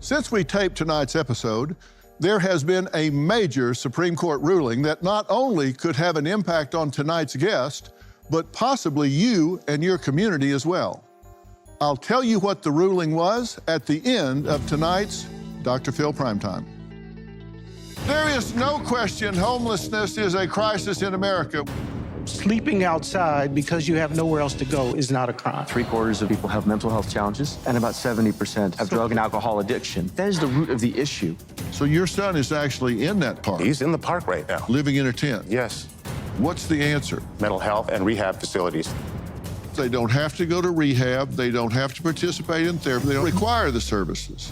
Since we taped tonight's episode, there has been a major Supreme Court ruling that not only could have an impact on tonight's guest, but possibly you and your community as well. I'll tell you what the ruling was at the end of tonight's Dr. Phil Primetime. There is no question homelessness is a crisis in America. Sleeping outside because you have nowhere else to go is not a crime. 3/4 of people have mental health challenges, and about 70% have drug and alcohol addiction. That is the root of the issue. So your son is actually in that park? He's in the park right now. Living in a tent? Yes. What's the answer? Mental health and rehab facilities. They don't have to go to rehab. They don't have to participate in therapy. They don't require the services.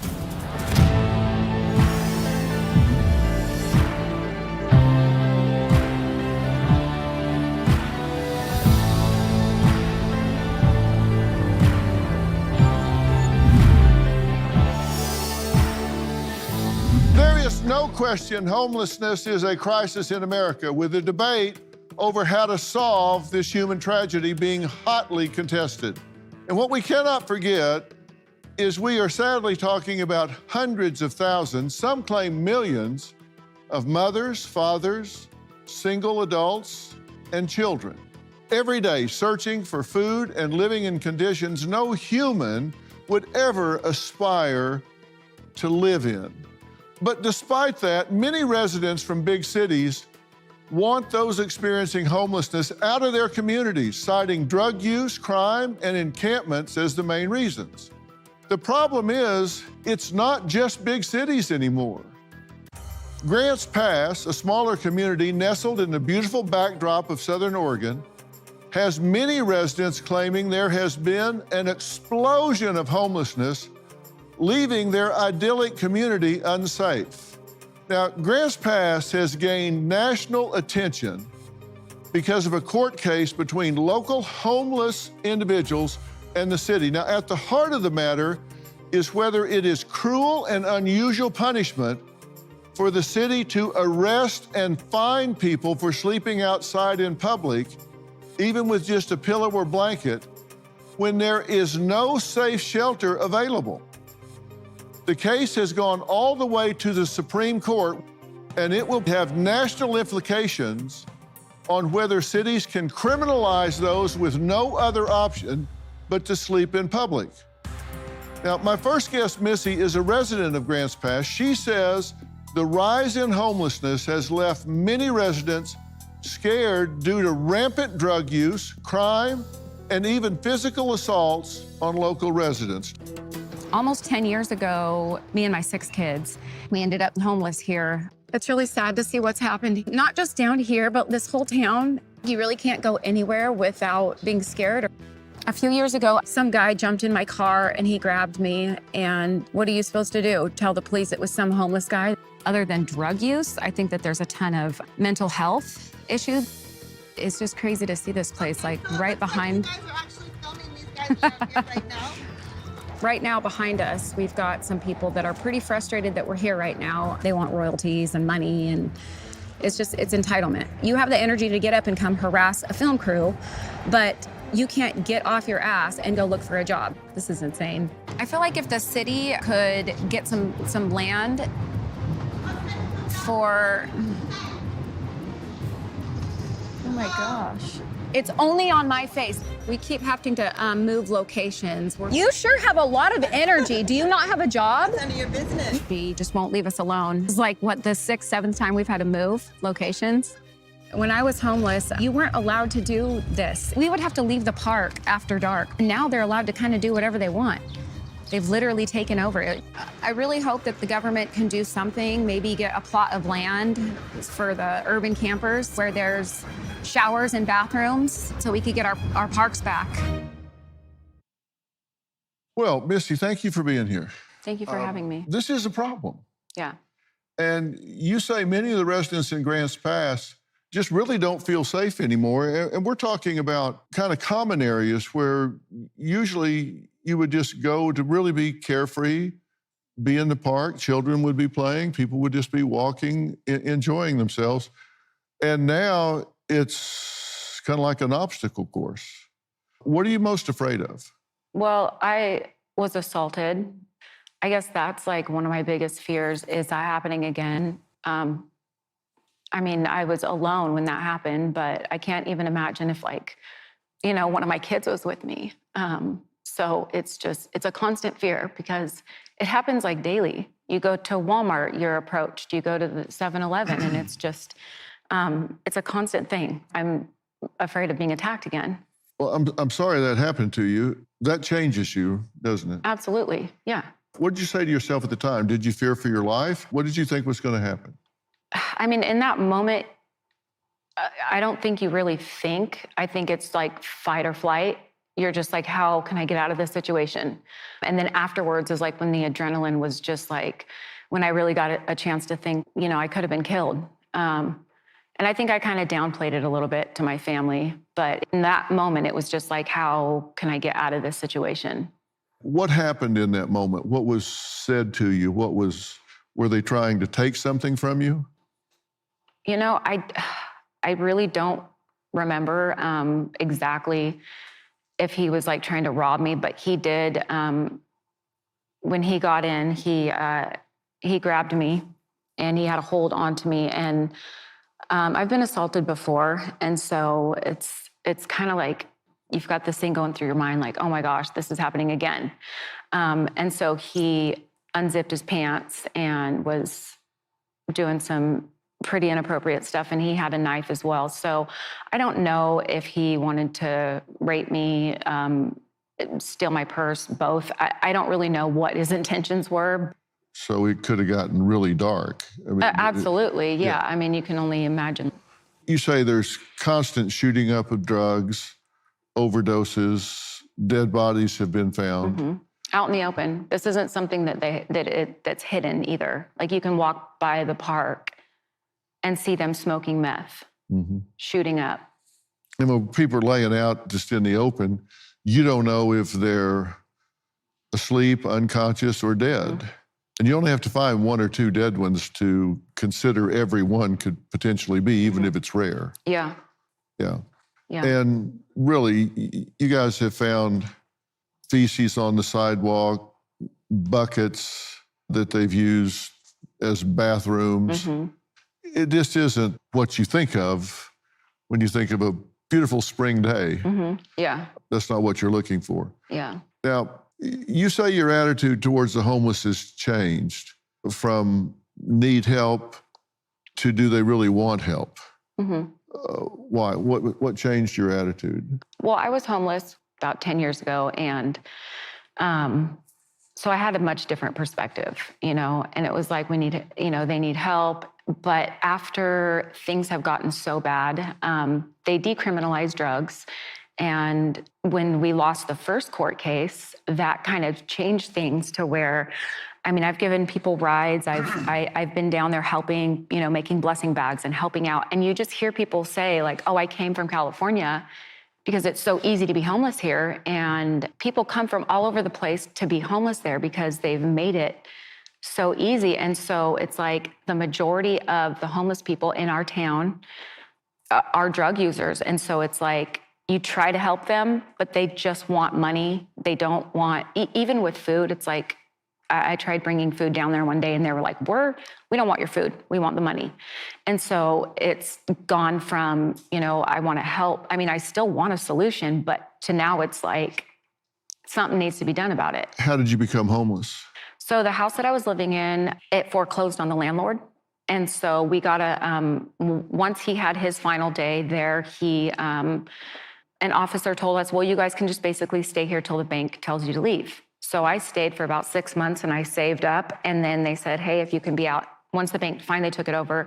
No question, homelessness is a crisis in America, with a debate over how to solve this human tragedy being hotly contested. And what we cannot forget is we are sadly talking about hundreds of thousands, some claim millions, of mothers, fathers, single adults, and children, every day searching for food and living in conditions no human would ever aspire to live in. But despite that, many residents from big cities want those experiencing homelessness out of their communities, citing drug use, crime, and encampments as the main reasons. The problem is, it's not just big cities anymore. Grants Pass, a smaller community nestled in the beautiful backdrop of Southern Oregon, has many residents claiming there has been an explosion of homelessness, leaving their idyllic community unsafe. Now, Grants Pass has gained national attention because of a court case between local homeless individuals and the city. Now, at the heart of the matter is whether it is cruel and unusual punishment for the city to arrest and fine people for sleeping outside in public, even with just a pillow or blanket, when there is no safe shelter available. The case has gone all the way to the Supreme Court, and it will have national implications on whether cities can criminalize those with no other option but to sleep in public. Now, my first guest, Missy, is a resident of Grants Pass. She says the rise in homelessness has left many residents scared due to rampant drug use, crime, and even physical assaults on local residents. Almost 10 years ago, me and my 6 kids, we ended up homeless here. It's really sad to see what's happened, not just down here, but this whole town. You really can't go anywhere without being scared. A few years ago, some guy jumped in my car and he grabbed me. And what are you supposed to do? Tell the police it was some homeless guy? Other than drug use, I think that there's a ton of mental health issues. It's just crazy to see this place, like right behind. You guys are actually filming these guys down here right now? Right now behind us, we've got some people that are pretty frustrated that we're here right now. They want royalties and money, and it's entitlement. You have the energy to get up and come harass a film crew, but you can't get off your ass and go look for a job. This is insane. I feel like if the city could get some land for, oh my gosh. It's only on my face. We keep having to move locations. You sure have a lot of energy. Do you not have a job? It's none of your business. He just won't leave us alone. It's like, what, the 6th, 7th time we've had to move locations? When I was homeless, you weren't allowed to do this. We would have to leave the park after dark. Now they're allowed to kind of do whatever they want. They've literally taken over it. I really hope that the government can do something, maybe get a plot of land for the urban campers where there's showers and bathrooms so we could get our parks back. Well, Missy, thank you for being here. Thank you for having me. This is a problem. Yeah. And you say many of the residents in Grants Pass just really don't feel safe anymore. And we're talking about kind of common areas where usually you would just go to really be carefree, be in the park, children would be playing, people would just be walking, enjoying themselves. And now it's kind of like an obstacle course. What are you most afraid of? Well, I was assaulted I guess that's like one of my biggest fears, is that happening again. I mean, I was alone when that happened, but I can't even imagine if, like, you know, one of my kids was with me. So it's a constant fear because it happens like daily. You go to Walmart, you're approached. You go to the 7-Eleven, and it's just, it's a constant thing. I'm afraid of being attacked again. Well, I'm sorry that happened to you. That changes you, doesn't it? Absolutely, yeah. What did you say to yourself at the time? Did you fear for your life? What did you think was going to happen? I mean, in that moment, I don't think you really think. I think it's like fight or flight. You're just like, how can I get out of this situation? And then afterwards is like when the adrenaline was just like, when I really got a chance to think, you know, I could have been killed. And I think I kind of downplayed it a little bit to my family. But in that moment, it was just like, how can I get out of this situation? What happened in that moment? What was said to you? Were they trying to take something from you? You know, I really don't remember exactly if he was like trying to rob me, but he did. When he got in, he grabbed me and he had a hold onto me. And I've been assaulted before, and so it's kind of like you've got this thing going through your mind, like, oh my gosh, this is happening again. And so he unzipped his pants and was doing some pretty inappropriate stuff, and he had a knife as well. So I don't know if he wanted to rape me, steal my purse, both. I don't really know what his intentions were. So it could have gotten really dark. I mean, Absolutely, yeah. I mean, you can only imagine. You say there's constant shooting up of drugs, overdoses, dead bodies have been found. Mm-hmm. Out in the open. This isn't something that's hidden either. Like, you can walk by the park and see them smoking meth, shooting up. And when people are laying out just in the open, you don't know if they're asleep, unconscious, or dead. And you only have to find one or two dead ones to consider every one could potentially be, even if it's rare. Yeah. Yeah. Yeah. And really, you guys have found feces on the sidewalk, buckets that they've used as bathrooms. It just isn't what you think of when you think of a beautiful spring day. Yeah. That's not what you're looking for. Yeah. Now, you say your attitude towards the homeless has changed from need help to do they really want help? Why? What changed your attitude? Well, I was homeless about 10 years ago, and so I had a much different perspective, you know, and it was like, we need, you know, they need help. But after things have gotten so bad, they decriminalized drugs. And when we lost the first court case, that kind of changed things to where, I mean, I've given people rides. I've been down there helping, you know, making blessing bags and helping out. And you just hear people say like, oh, I came from California because it's so easy to be homeless here. And people come from all over the place to be homeless there because they've made it so easy. And so it's like the majority of the homeless people in our town are drug users. And so it's like, you try to help them, but they just want money. They don't want, even with food, it's like, I tried bringing food down there one day and they were like, we don't want your food, we want the money. And so it's gone from, you know, I want to help. I mean, I still want a solution, but to now it's like, something needs to be done about it. How did you become homeless? So the house that I was living in, it foreclosed on the landlord. And so we got once he had his final day there, an officer told us, well, you guys can just basically stay here till the bank tells you to leave. So I stayed for about 6 months and I saved up. And then they said, hey, if you can be out, once the bank finally took it over,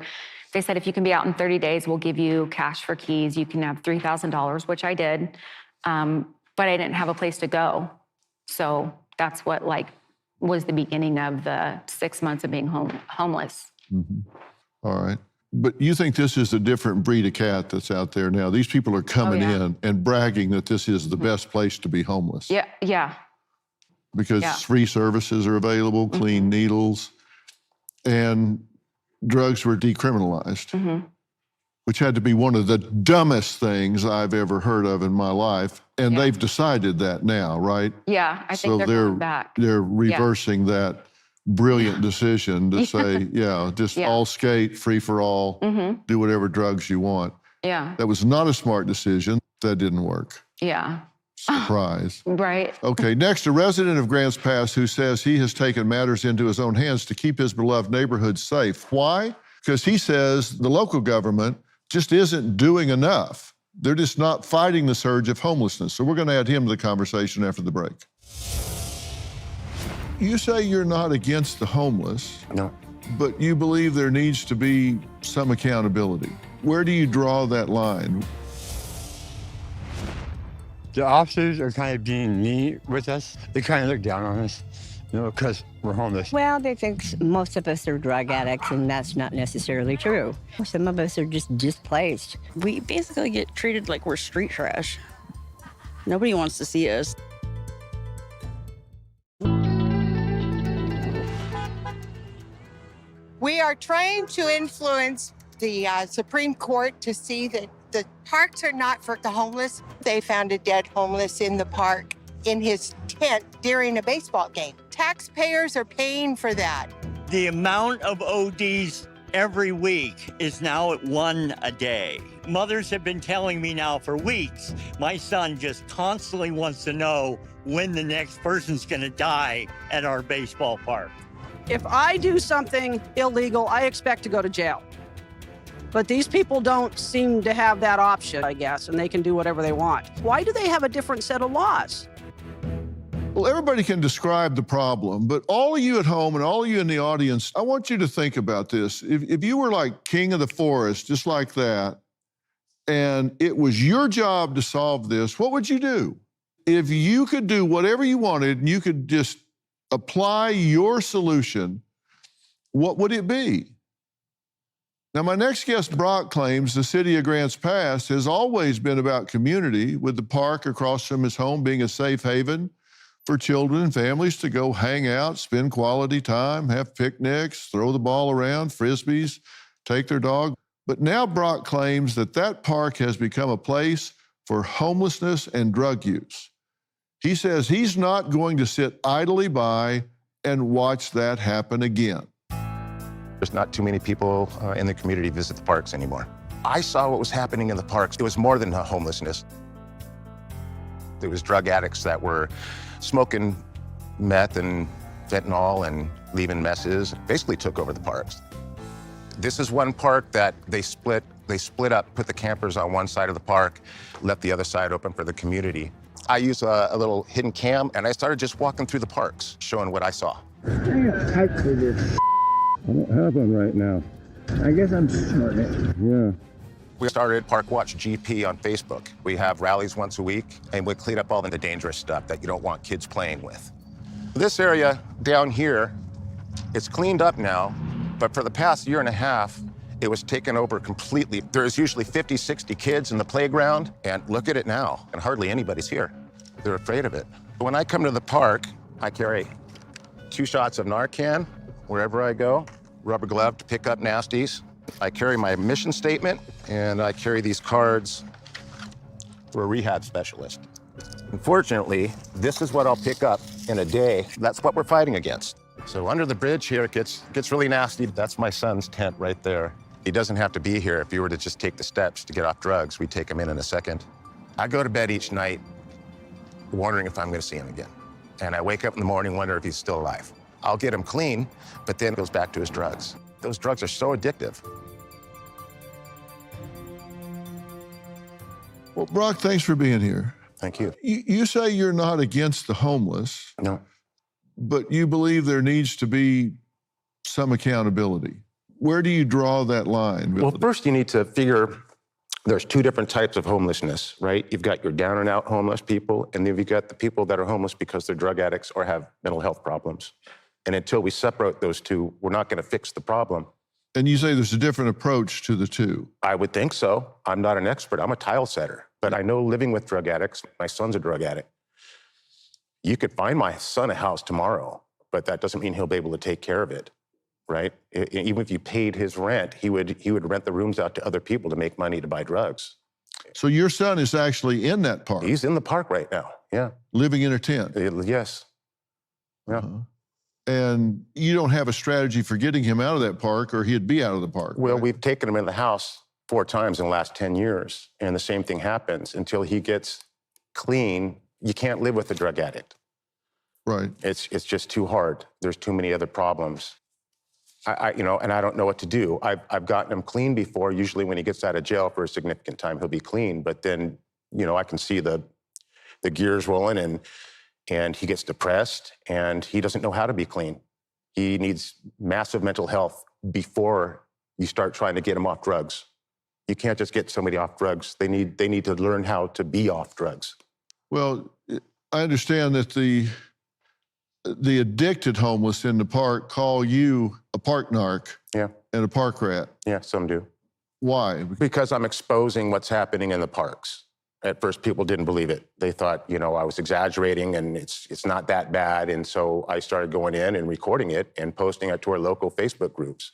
they said, if you can be out in 30 days, we'll give you cash for keys. You can have $3,000, which I did. But I didn't have a place to go. So that's what was the beginning of the 6 months of being homeless. All right. But you think this is a different breed of cat that's out there now. These people are coming in and bragging that this is the best place to be homeless. Yeah. Because free services are available, clean needles, and drugs were decriminalized, which had to be one of the dumbest things I've ever heard of in my life. And they've decided that now, right? Yeah, I think they're going back. They're reversing that brilliant decision to say, yeah, just Yeah. all skate, free for all, do whatever drugs you want. Yeah. That was not a smart decision. That didn't work. Yeah. Surprise. Right. Okay, next, a resident of Grants Pass who says he has taken matters into his own hands to keep his beloved neighborhood safe. Why? Because he says the local government just isn't doing enough. They're just not fighting the surge of homelessness. So we're going to add him to the conversation after the break. You say you're not against the homeless, No. but you believe there needs to be some accountability. Where do you draw that line? The officers are kind of being mean with us. They kind of look down on us, because we're homeless. Well, they think most of us are drug addicts, and that's not necessarily true. Some of us are just displaced. We basically get treated like we're street trash. Nobody wants to see us. We are trying to influence the Supreme Court to see that the parks are not for the homeless. They found a dead homeless in the park in his tent during a baseball game. Taxpayers are paying for that. The amount of ODs every week is now at 1 a day. Mothers have been telling me now for weeks, my son just constantly wants to know when the next person's gonna die at our baseball park. If I do something illegal, I expect to go to jail. But these people don't seem to have that option, I guess, and they can do whatever they want. Why do they have a different set of laws? Well, everybody can describe the problem, but all of you at home and all of you in the audience, I want you to think about this. If you were like king of the forest, just like that, and it was your job to solve this, what would you do? If you could do whatever you wanted and you could just apply your solution, what would it be? Now, my next guest, Brock, claims the city of Grants Pass has always been about community, with the park across from his home being a safe haven for children and families to go hang out, spend quality time, have picnics, throw the ball around, frisbees, take their dog. But now Brock claims that that park has become a place for homelessness and drug use. He says he's not going to sit idly by and watch that happen again. There's not too many people in the community visit the parks anymore. I saw what was happening in the parks. It was more than homelessness. There was drug addicts that were smoking meth and fentanyl and leaving messes. Basically took over the parks. This is one park that they split up, put the campers on one side of the park, left the other side open for the community. I used a little hidden cam, and I started just walking through the parks, showing what I saw. I don't have one right now. I guess I'm starting it. Yeah. We started Park Watch GP on Facebook. We have rallies once a week, and we clean up all the dangerous stuff that you don't want kids playing with. This area down here, it's cleaned up now, but for the past year and a half, it was taken over completely. There's usually 50, 60 kids in the playground, and look at it now, and hardly anybody's here. They're afraid of it. When I come to the park, I carry 2 shots of Narcan wherever I go, rubber glove to pick up nasties. I carry my mission statement, and I carry these cards for a rehab specialist. Unfortunately, this is what I'll pick up in a day. That's what we're fighting against. So under the bridge here, it gets really nasty. That's my son's tent right there. He doesn't have to be here. If you were to just take the steps to get off drugs, we'd take him in a second. I go to bed each night wondering if I'm gonna see him again. And I wake up in the morning, wonder if he's still alive. I'll get him clean, but then goes back to his drugs. Those drugs are so addictive. Well, Brock, thanks for being here. Thank you. You say you're not against the homeless, No. but you believe there needs to be some accountability. Where do you draw that line? Well, first you need to figure there's 2 different types of homelessness, right? You've got your down and out homeless people, and then you've got the people that are homeless because they're drug addicts or have mental health problems. And until we separate those 2, we're not going to fix the problem. And you say there's a different approach to the 2. I would think so. I'm not an expert. I'm a tile setter. But I know living with drug addicts, my son's a drug addict. You could find my son a house tomorrow, but that doesn't mean he'll be able to take care of it, right? Even if you paid his rent, he would rent the rooms out to other people to make money to buy drugs. So your son is actually in that park? He's in the park right now, yeah. Living in a tent? Yes. Yeah. Uh-huh. and you don't have a strategy for getting him out of that park, or he'd be out of the park. Well, right? we've taken him in the house 4 times in the last 10 years, and the same thing happens. Until he gets clean, you can't live with a drug addict. Right. It's just too hard. There's too many other problems. And I don't know what to do. I've gotten him clean before. Usually when he gets out of jail for a significant time, he'll be clean. But then, I can see the gears rolling, and he gets depressed, and he doesn't know how to be clean. He needs massive mental health before you start trying to get him off drugs. You can't just get somebody off drugs. They need to learn how to be off drugs. Well, I understand that the addicted homeless in the park call you a park narc. Yeah. And a park rat. Yeah, some do. Why? Because I'm exposing what's happening in the parks. At first, people didn't believe it. They thought, I was exaggerating and it's not that bad. And so I started going in and recording it and posting it to our local Facebook groups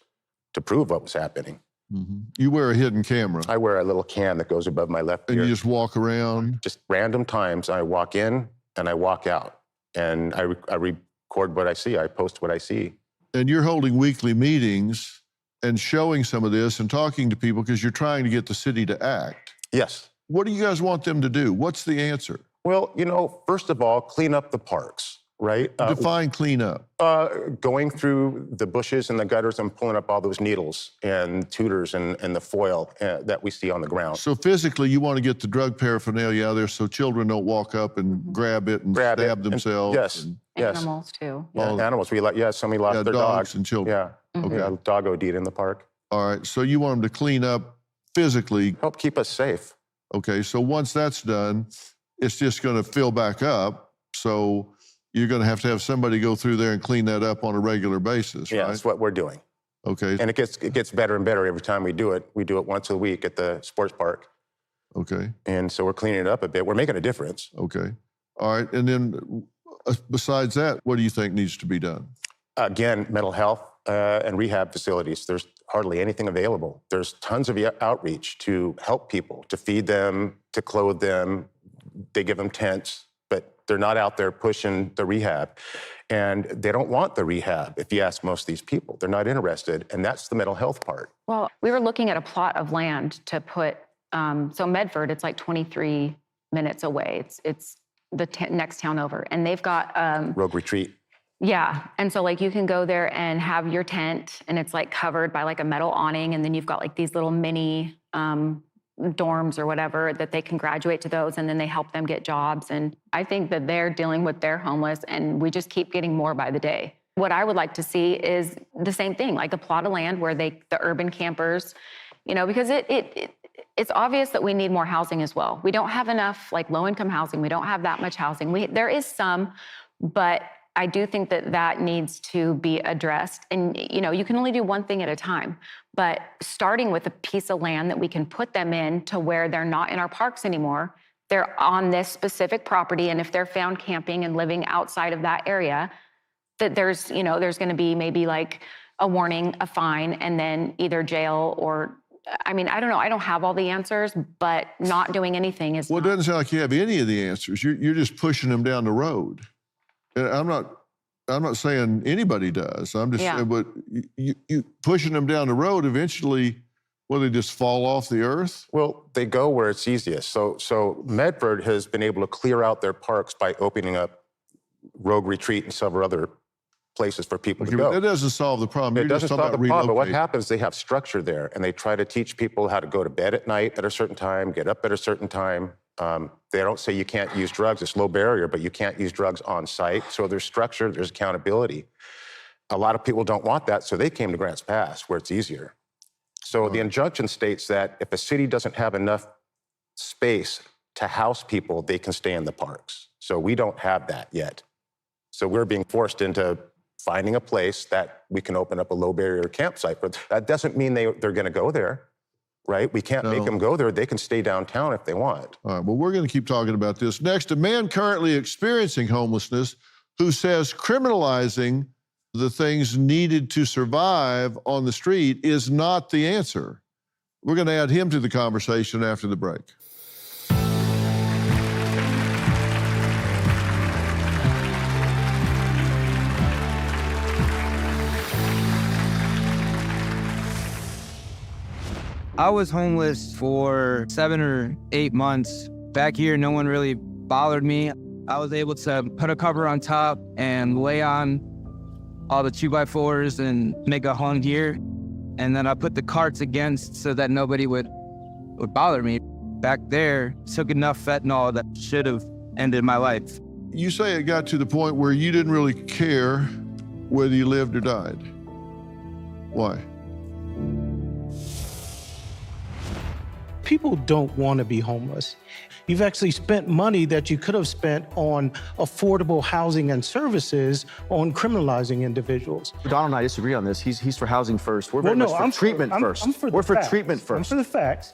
to prove what was happening. Mm-hmm. You wear a hidden camera. I wear a little cam that goes above my left ear. And you just walk around? Just random times. I walk in and I walk out. And I record what I see. I post what I see. And you're holding weekly meetings and showing some of this and talking to people because you're trying to get the city to act. Yes. What do you guys want them to do? What's the answer? Well, first of all, clean up the parks, right? Define clean up. Going through the bushes and the gutters and pulling up all those needles and tutors and the foil that we see on the ground. So physically, you want to get the drug paraphernalia out of there so children don't walk up and grab it and stab themselves. Yes. Yes. Animals too. Yeah, animals. Somebody lost their dogs dog. and children. Yeah. Okay. Yeah, dog OD'd in the park. All right. So you want them to clean up physically. Help keep us safe. Okay. So once that's done, it's just going to fill back up. So you're going to have somebody go through there and clean that up on a regular basis, Yeah, right? that's what we're doing. Okay. And it gets better and better every time we do it. We do it once a week at the sports park. Okay. And so we're cleaning it up a bit. We're making a difference. Okay. All right. And then besides that, what do you think needs to be done? Again, mental health and rehab facilities. There's hardly anything available. There's tons of outreach to help people, to feed them, to clothe them. They give them tents, but they're not out there pushing the rehab. And they don't want the rehab, if you ask most of these people. They're not interested, and that's the mental health part. Well, we were looking at a plot of land to put, so Medford, it's like 23 minutes away. It's the next town over, and they've got Rogue Retreat. Yeah, and so you can go there and have your tent, and it's covered by a metal awning, and then you've got these little mini dorms or whatever that they can graduate to those, and then they help them get jobs. And I think that they're dealing with their homeless, and we just keep getting more by the day. What I would like to see is the same thing, a plot of land where the urban campers, because it's obvious that we need more housing as well. We don't have enough low-income housing. We don't have that much housing. There is some, but I do think that needs to be addressed. And, you can only do one thing at a time. But starting with a piece of land that we can put them in to where they're not in our parks anymore, they're on this specific property. And if they're found camping and living outside of that area, that there's going to be maybe a warning, a fine, and then either jail or, I don't know. I don't have all the answers, but not doing anything is Well, it doesn't sound like you have any of the answers. You're just pushing them down the road. And I'm not saying anybody does. I'm just saying, but you pushing them down the road, eventually, will they just fall off the earth? Well, they go where it's easiest. So Medford has been able to clear out their parks by opening up Rogue Retreat and several other places for people to go. That doesn't solve the problem. It You're doesn't just talking solve the about problem, but what relocating. happens, they have structure there, and they try to teach people how to go to bed at night at a certain time, get up at a certain time. They don't say you can't use drugs. It's low barrier, but you can't use drugs on site. So there's structure, there's accountability. A lot of people don't want that, so they came to Grants Pass, where it's easier. So the injunction states that if a city doesn't have enough space to house people, they can stay in the parks. So we don't have that yet. So we're being forced into finding a place that we can open up a low barrier campsite. But that doesn't mean they're going to go there, right? We can't make them go there. They can stay downtown if they want. All right, well, we're going to keep talking about this. Next, a man currently experiencing homelessness who says criminalizing the things needed to survive on the street is not the answer. We're going to add him to the conversation after the break. I was homeless for 7 or 8 months. Back here, no one really bothered me. I was able to put a cover on top and lay on all the 2x4s and make a home here. And then I put the carts against so that nobody would bother me. Back there, took enough fentanyl that should have ended my life. You say it got to the point where you didn't really care whether you lived or died. Why? People don't want to be homeless. You've actually spent money that you could have spent on affordable housing and services on criminalizing individuals. Donald and I disagree on this. He's for housing first. We're Well, very no, much for I'm treatment first. I'm for the We're for facts. treatment first. I'm for the facts.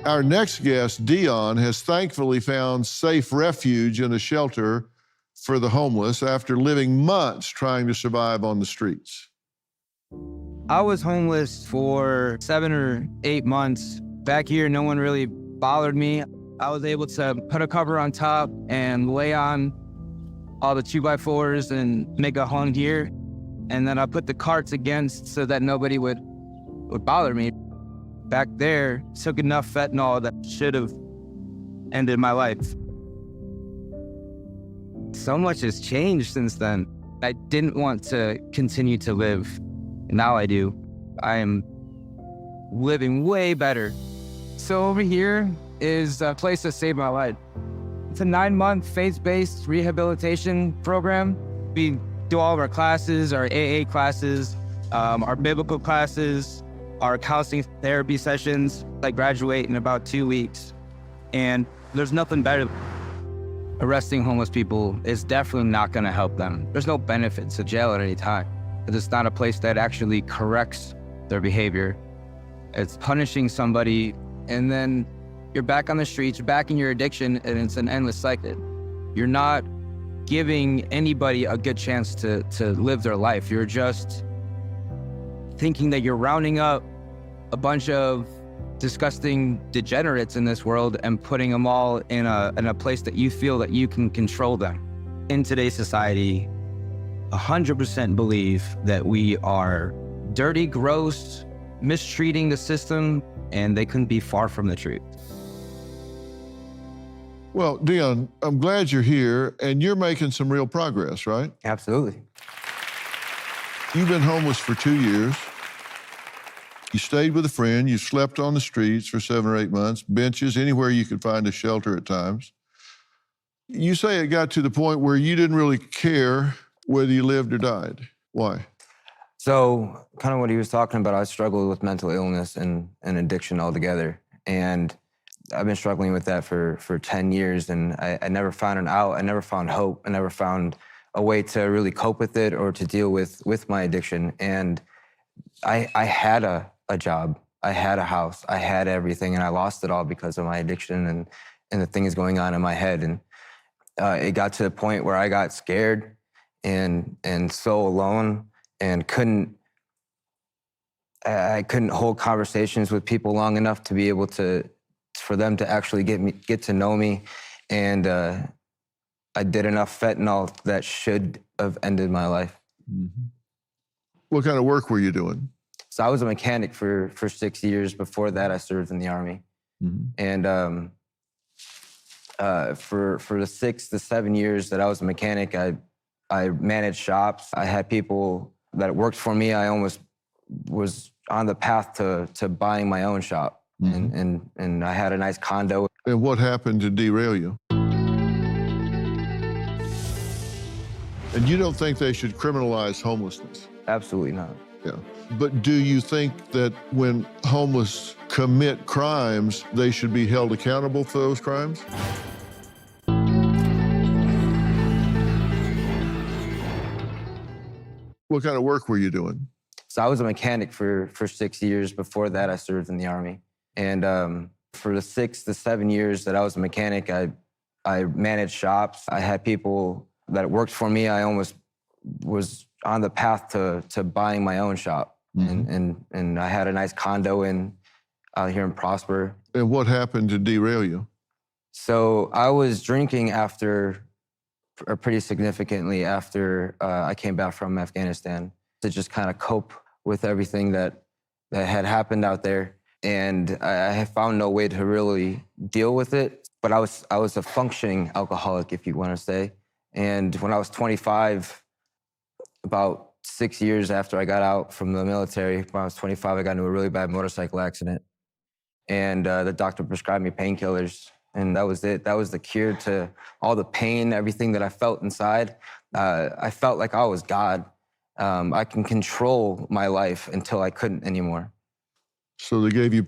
Our next guest, Dion, has thankfully found safe refuge in a shelter for the homeless after living months trying to survive on the streets. I was homeless for 7 or 8 months. Back here, no one really bothered me. I was able to put a cover on top and lay on all the 2x4s and make a home here. And then I put the carts against so that nobody would bother me. Back there, took enough fentanyl that should have ended my life. So much has changed since then. I didn't want to continue to live. Now I do. I am living way better. So over here is a place that saved my life. It's a 9-month faith-based rehabilitation program. We do all of our classes, our AA classes, our biblical classes, our counseling therapy sessions. I graduate in about 2 weeks. And there's nothing better. Arresting homeless people is definitely not gonna help them. There's no benefit to jail at any time. It's not a place that actually corrects their behavior. It's punishing somebody, and then you're back on the streets, you're back in your addiction, and it's an endless cycle. You're not giving anybody a good chance to live their life. You're just thinking that you're rounding up a bunch of disgusting degenerates in this world and putting them all in a place that you feel that you can control them. In today's society, 100% believe that we are dirty, gross, mistreating the system, and they couldn't be far from the truth. Well, Dion, I'm glad you're here, and you're making some real progress, right? Absolutely. You've been homeless for 2 years. You stayed with a friend. You slept on the streets for 7 or 8 months, benches, anywhere you could find a shelter at times. You say it got to the point where you didn't really care whether you lived or died. Why? So kind of what he was talking about, I struggled with mental illness and addiction altogether. And I've been struggling with that for 10 years, and I never found an out. I never found hope. I never found a way to really cope with it or to deal with my addiction. And I had a job, I had a house, I had everything, and I lost it all because of my addiction and the things going on in my head. And it got to the point where I got scared and so alone, and I couldn't hold conversations with people long enough to be able for them to actually get to know me. And I did enough fentanyl that should have ended my life. Mm-hmm. What kind of work were you doing? So I was a mechanic for 6 years. Before that, I served in the Army. Mm-hmm. And for the 6 to 7 years that I was a mechanic, I managed shops. I had people that worked for me. I almost was on the path to buying my own shop. Mm-hmm. And I had a nice condo. And what happened to derail you? And you don't think they should criminalize homelessness? Absolutely not. Yeah. But do you think that when homeless commit crimes, they should be held accountable for those crimes? What kind of work were you doing? So I was a mechanic for 6 years. Before that, I served in the Army. And for the 6 to 7 years that I was a mechanic, I managed shops. I had people that worked for me. I almost was on the path to buying my own shop. Mm-hmm. And I had a nice condo out here in Prosper. And what happened to derail you? So I was drinking after pretty significantly after I came back from Afghanistan to just kind of cope with everything that had happened out there. And I have found no way to really deal with it. But I was a functioning alcoholic, if you want to say. And when I was 25, about 6 years after I got out from the military, when I was 25, I got into a really bad motorcycle accident. And the doctor prescribed me painkillers. And that was it. That was the cure to all the pain, everything that I felt inside. I felt like I was God. I can control my life until I couldn't anymore. So they gave you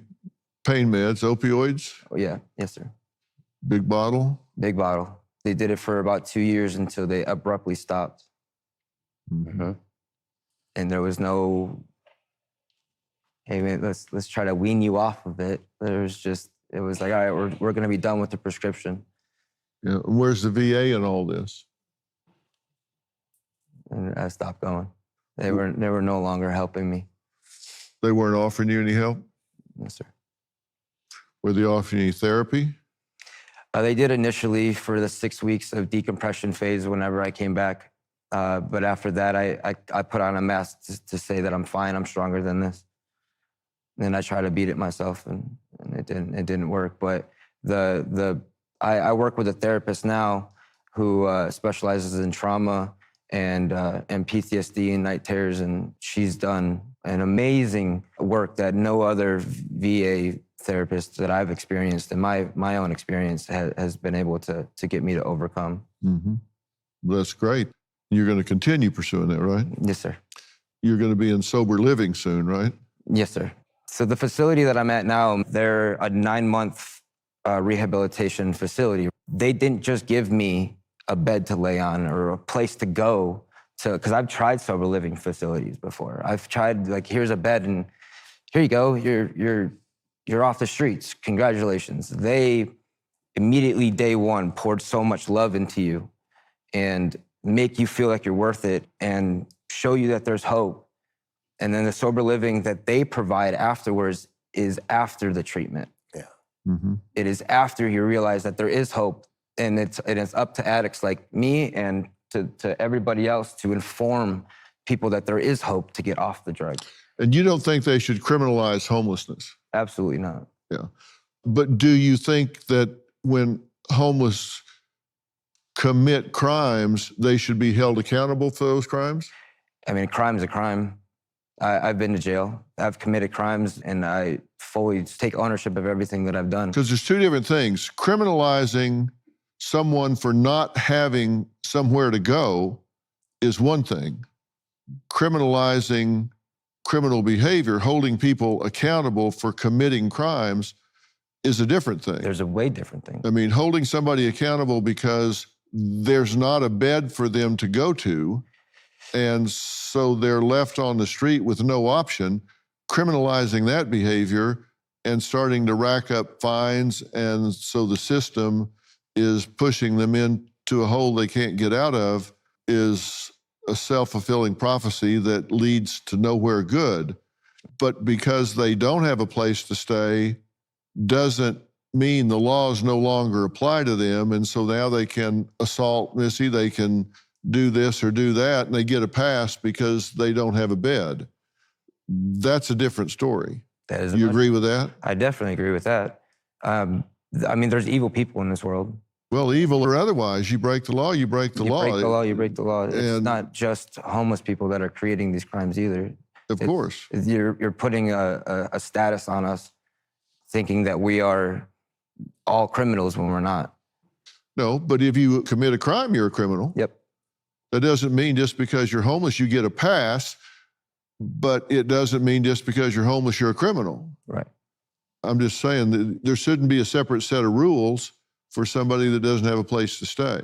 pain meds, opioids? Oh, yeah. Yes, sir. Big bottle? Big bottle. They did it for about 2 years until they abruptly stopped. Mm-hmm. And there was no, hey, man, let's try to wean you off of it. It was like, all right, we're going to be done with the prescription. Yeah. And where's the VA in all this? And I stopped going. They were no longer helping me. They weren't offering you any help? Yes, sir. Were they offering you therapy? They did initially for the 6 weeks of decompression phase whenever I came back. But after that, I put on a mask to say that I'm fine, I'm stronger than this. And I tried to beat it myself, and it didn't work. But I work with a therapist now who specializes in trauma and PTSD and night terrors, and she's done an amazing work that no other VA therapist that I've experienced in my own experience has been able to get me to overcome. Mm-hmm. That's great. You're going to continue pursuing that, right? Yes, sir. You're going to be in sober living soon, right? Yes, sir. So the facility that I'm at now, they're a 9-month rehabilitation facility. They didn't just give me a bed to lay on or a place to go to, because I've tried sober living facilities before. I've tried, like, here's a bed and here you go, you're off the streets, congratulations. They immediately, day one, poured so much love into you and make you feel like you're worth it and show you that there's hope. And then the sober living that they provide afterwards is after the treatment. Yeah. Mm-hmm. It is after you realize that there is hope, and it's up to addicts like me and to everybody else to inform people that there is hope to get off the drug. And you don't think they should criminalize homelessness? Absolutely not. Yeah. But do you think that when homeless commit crimes, they should be held accountable for those crimes? I mean, a crime is a crime. I've been to jail. I've committed crimes, and I fully take ownership of everything that I've done. Because there's two different things. Criminalizing someone for not having somewhere to go is one thing. Criminalizing criminal behavior, holding people accountable for committing crimes, is a different thing. There's a way different thing. I mean, holding somebody accountable because there's not a bed for them to go to, and so they're left on the street with no option, criminalizing that behavior and starting to rack up fines, and so the system is pushing them into a hole they can't get out of, is a self-fulfilling prophecy that leads to nowhere good. But because they don't have a place to stay doesn't mean the laws no longer apply to them, and so now they can assault Missy, they can do this or do that, and they get a pass because they don't have a bed. That's a different story. That is. You agree with that? I definitely agree with that. I mean, there's evil people in this world. Well, evil or otherwise, you break the law, you break the law. You break the law, you break the law. It's And- not just homeless people that are creating these crimes either. Of course. You're putting a status on us, thinking that we are all criminals when we're not. No, but if you commit a crime, you're a criminal. Yep. That doesn't mean just because you're homeless, you get a pass, but it doesn't mean just because you're homeless, you're a criminal. Right. I'm just saying that there shouldn't be a separate set of rules for somebody that doesn't have a place to stay.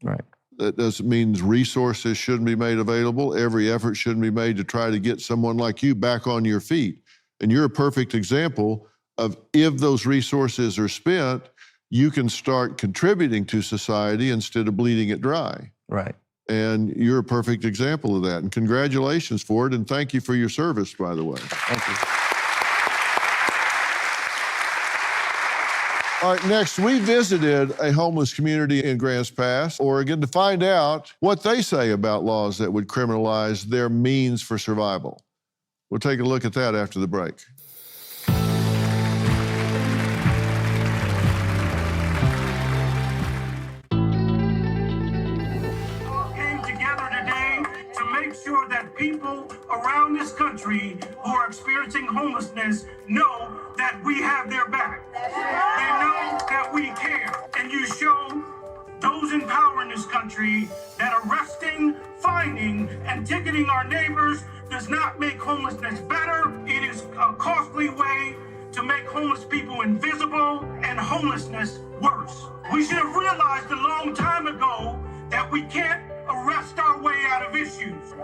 Right. That doesn't mean resources shouldn't be made available. Every effort shouldn't be made to try to get someone like you back on your feet. And you're a perfect example of, if those resources are spent, you can start contributing to society instead of bleeding it dry. Right. And you're a perfect example of that. And congratulations for it. And thank you for your service, by the way. Thank you. All right, next, we visited a homeless community in Grants Pass, Oregon, to find out what they say about laws that would criminalize their means for survival. We'll take a look at that after the break. Came together today to make sure that people around this country who are experiencing homelessness know that we have their back. They know that we care. And you show those in power in this country that arresting, fining, and ticketing our neighbors does not make homelessness better. It is a costly way to make homeless people invisible and homelessness worse. We should have realized a long time ago that we can't arrest our way out of issues.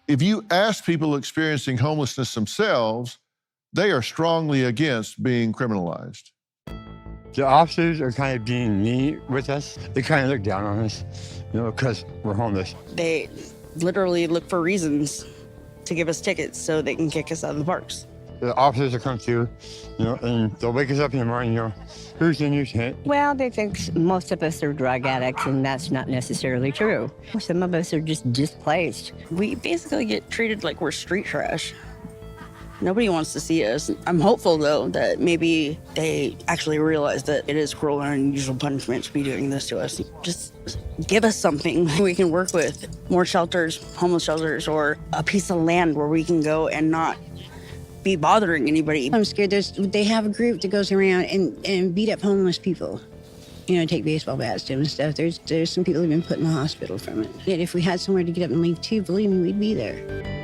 If you ask people experiencing homelessness themselves, they are strongly against being criminalized. The officers are kind of being mean with us. They kind of look down on us, because we're homeless. They literally look for reasons to give us tickets so they can kick us out of the parks. The officers will come through, and they'll wake us up in the morning, who's in your tent? Well, they think most of us are drug addicts, and that's not necessarily true. Some of us are just displaced. We basically get treated like we're street trash. Nobody wants to see us. I'm hopeful, though, that maybe they actually realize that it is cruel and unusual punishment to be doing this to us. Just give us something we can work with. More shelters, homeless shelters, or a piece of land where we can go and not be bothering anybody. I'm scared they have a group that goes around and beat up homeless people. Take baseball bats to them and stuff. There's some people who've been put in the hospital from it. And if we had somewhere to get up and leave too, believe me, we'd be there.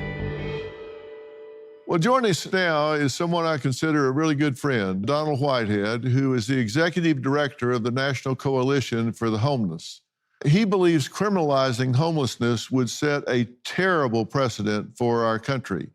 Well, joining us now is someone I consider a really good friend, Donald Whitehead, who is the executive director of the National Coalition for the Homeless. He believes criminalizing homelessness would set a terrible precedent for our country.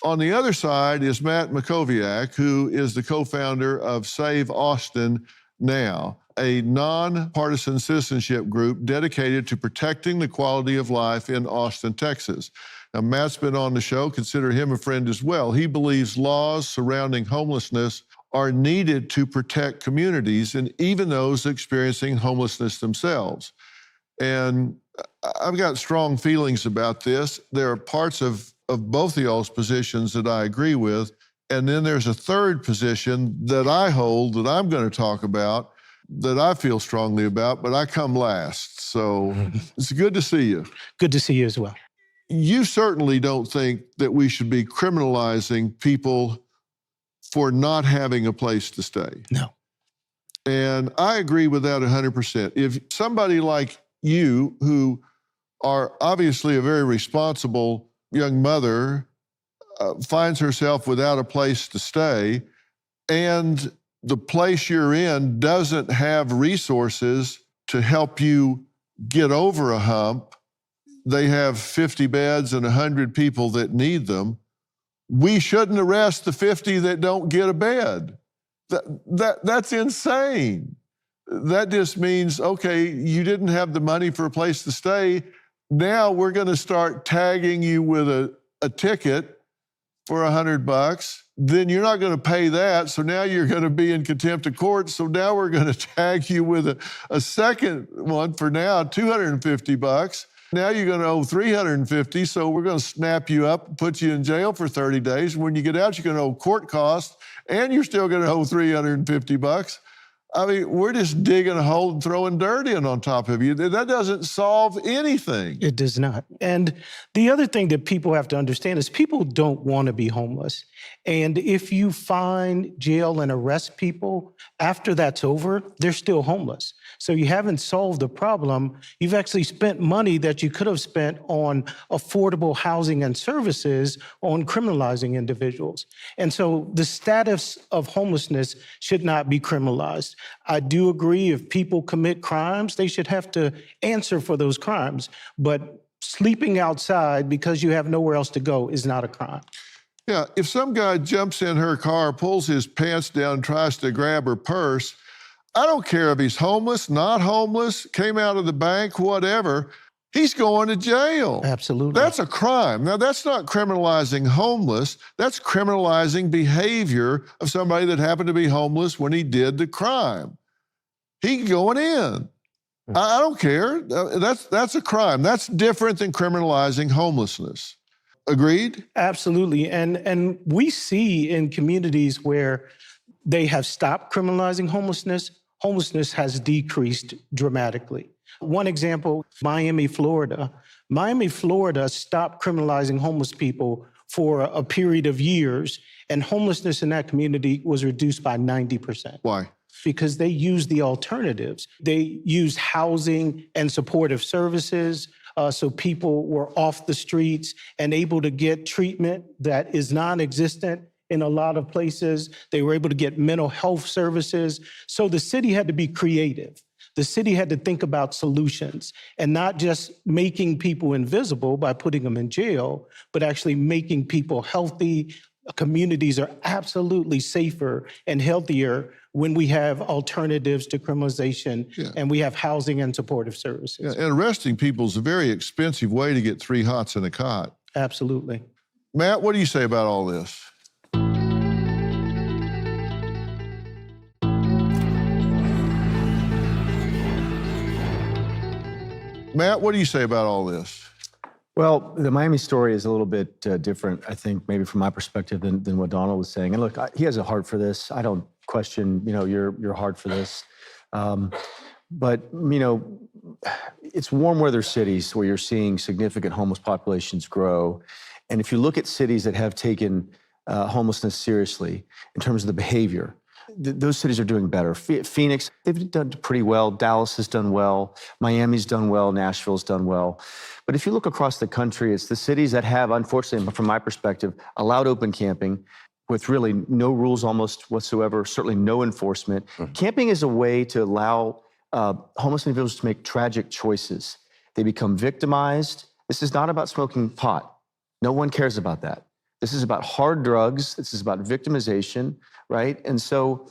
On the other side is Matt Makoviak, who is the co-founder of Save Austin Now, a nonpartisan citizenship group dedicated to protecting the quality of life in Austin, Texas. Now, Matt's been on the show. Consider him a friend as well. He believes laws surrounding homelessness are needed to protect communities and even those experiencing homelessness themselves. And I've got strong feelings about this. There are parts of both of y'all's positions that I agree with. And then there's a third position that I hold that I'm going to talk about that I feel strongly about, but I come last. So it's good to see you. Good to see you as well. You certainly don't think that we should be criminalizing people for not having a place to stay. No. And I agree with that 100%. If somebody like you, who are obviously a very responsible young mother, finds herself without a place to stay, and the place you're in doesn't have resources to help you get over a hump, they have 50 beds and 100 people that need them, we shouldn't arrest the 50 that don't get a bed. That's insane. That just means, okay, you didn't have the money for a place to stay. Now we're going to start tagging you with a ticket for $100. Then you're not going to pay that. So now you're going to be in contempt of court. So now we're going to tag you with a second one for now, $250. Now you're going to owe $350. So we're going to snap you up and put you in jail for 30 days. When you get out, you're going to owe court costs and you're still going to owe $350. I mean, we're just digging a hole and throwing dirt in on top of you. That doesn't solve anything. It does not. And the other thing that people have to understand is people don't want to be homeless. And if you find, jail, and arrest people, after that's over, they're still homeless. So you haven't solved the problem. You've actually spent money that you could have spent on affordable housing and services on criminalizing individuals. And so the status of homelessness should not be criminalized. I do agree if people commit crimes, they should have to answer for those crimes. But sleeping outside because you have nowhere else to go is not a crime. Yeah, if some guy jumps in her car, pulls his pants down, tries to grab her purse, I don't care if he's homeless, not homeless, came out of the bank, whatever. he's going to jail. Absolutely. That's a crime. Now, that's not criminalizing homeless. That's criminalizing behavior of somebody that happened to be homeless when he did the crime. He's going in. I don't care. That's a crime. That's different than criminalizing homelessness. Agreed? Absolutely. And we see in communities where they have stopped criminalizing homelessness, homelessness has decreased dramatically. One example, Miami, Florida. Miami, Florida stopped criminalizing homeless people for a period of years, and homelessness in that community was reduced by 90%. Why? Because they used the alternatives. They used housing and supportive services, so people were off the streets and able to get treatment that is non-existent in a lot of places. They were able to get mental health services. So the city had to be creative. The city had to think about solutions and not just making people invisible by putting them in jail, but actually making people healthy. Communities are absolutely safer and healthier when we have alternatives to criminalization and we have housing and supportive services. Yeah, and arresting people is a very expensive way to get 3 hots in a cot. Absolutely. Matt, what do you say about all this? Matt, what do you say about all this? Well, the Miami story is a little bit different, I think, maybe from my perspective than what Donald was saying. And look, he has a heart for this. I don't question, your heart for this. But, it's warm weather cities where you're seeing significant homeless populations grow. And if you look at cities that have taken homelessness seriously in terms of the behavior, those cities are doing better. Phoenix, they've done pretty well. Dallas has done well. Miami's done well. Nashville's done well. But if you look across the country, it's the cities that have, unfortunately, from my perspective, allowed open camping with really no rules almost whatsoever, certainly no enforcement. Camping is a way to allow homeless individuals to make tragic choices. They become victimized. This is not about smoking pot. No one cares about that. This is about hard drugs. This is about victimization, right? And so,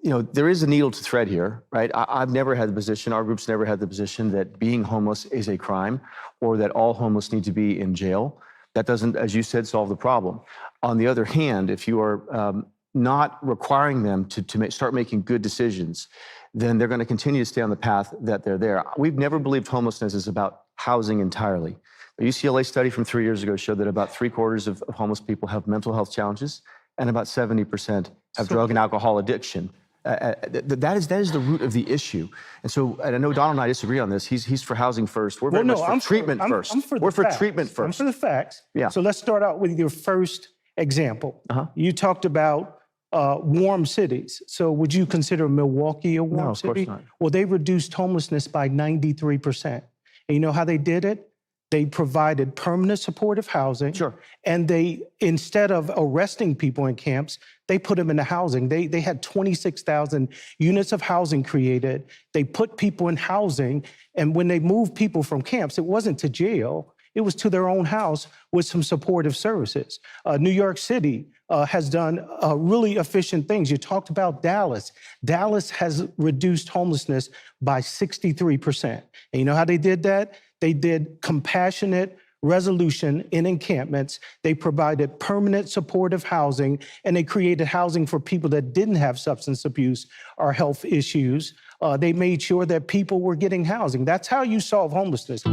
there is a needle to thread here, right? I've never had the position, our group's never had the position that being homeless is a crime or that all homeless need to be in jail. That doesn't, as you said, solve the problem. On the other hand, if you are not requiring them to start making good decisions, then they're going to continue to stay on the path that they're there. We've never believed homelessness is about housing entirely. A UCLA study from 3 years ago showed that about 3/4 of homeless people have mental health challenges and about 70% have drug and alcohol addiction. That is the root of the issue. And so, and I know Donald and I disagree on this. He's for housing first. We're very much for treatment first. We're for treatment first. I'm for the facts. Yeah. So let's start out with your first example. You talked about warm cities. So would you consider Milwaukee a warm city? No, of course not. Well, they reduced homelessness by 93%. And you know how they did it? They provided permanent supportive housing. Sure. And they, instead of arresting people in camps, they put them into housing. They had 26,000 units of housing created. They put people in housing. And when they moved people from camps, it wasn't to jail. It was to their own house with some supportive services. New York City has done really efficient things. You talked about Dallas. Dallas has reduced homelessness by 63%. And you know how they did that? They did compassionate resolution in encampments. They provided permanent supportive housing, and they created housing for people that didn't have substance abuse or health issues. They made sure that people were getting housing. That's how you solve homelessness.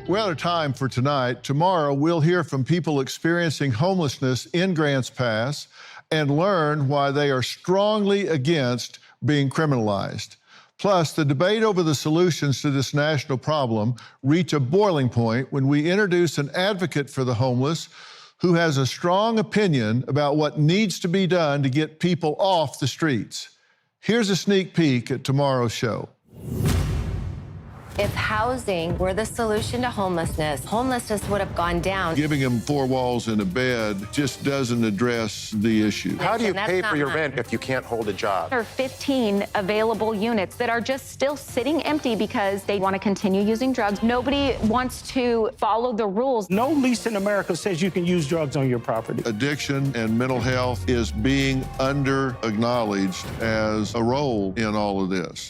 We're out of time for tonight. Tomorrow, we'll hear from people experiencing homelessness in Grants Pass and learn why they are strongly against being criminalized. Plus, the debate over the solutions to this national problem reach a boiling point when we introduce an advocate for the homeless who has a strong opinion about what needs to be done to get people off the streets. Here's a sneak peek at tomorrow's show. If housing were the solution to homelessness, homelessness would have gone down. Giving them 4 walls and a bed just doesn't address the issue. How do you And that's pay not for your much. rent if you can't hold a job? There are 15 available units that are just still sitting empty because they want to continue using drugs. Nobody wants to follow the rules. No lease in America says you can use drugs on your property. Addiction and mental health is being under-acknowledged as a role in all of this.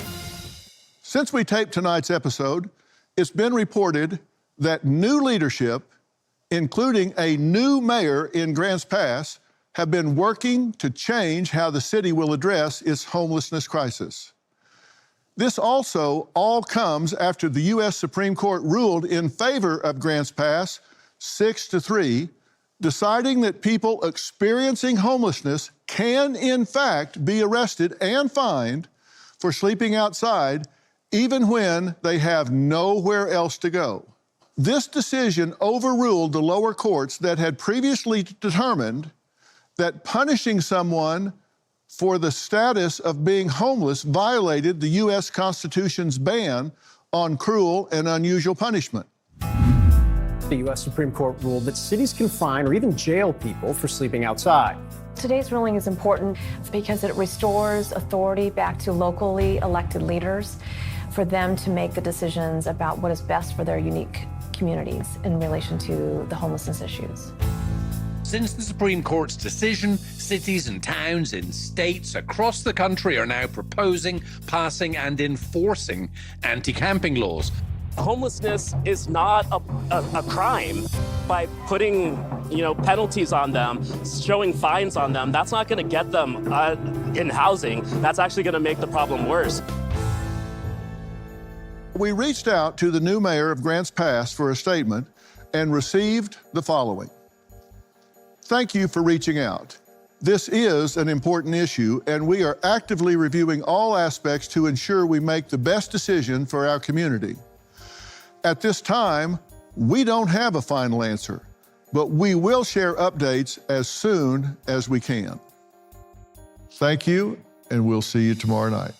Since we taped tonight's episode, it's been reported that new leadership, including a new mayor in Grants Pass, have been working to change how the city will address its homelessness crisis. This also all comes after the U.S. Supreme Court ruled in favor of Grants Pass 6-3, deciding that people experiencing homelessness can, in fact, be arrested and fined for sleeping outside even when they have nowhere else to go. This decision overruled the lower courts that had previously determined that punishing someone for the status of being homeless violated the U.S. Constitution's ban on cruel and unusual punishment. The U.S. Supreme Court ruled that cities can fine or even jail people for sleeping outside. Today's ruling is important because it restores authority back to locally elected leaders for them to make the decisions about what is best for their unique communities in relation to the homelessness issues. Since the Supreme Court's decision, cities and towns in states across the country are now proposing, passing, and enforcing anti-camping laws. Homelessness is not a crime. By putting, penalties on them, showing fines on them, that's not going to get them in housing. That's actually going to make the problem worse. We reached out to the new mayor of Grants Pass for a statement and received the following. Thank you for reaching out. This is an important issue, and we are actively reviewing all aspects to ensure we make the best decision for our community. At this time, we don't have a final answer, but we will share updates as soon as we can. Thank you, and we'll see you tomorrow night.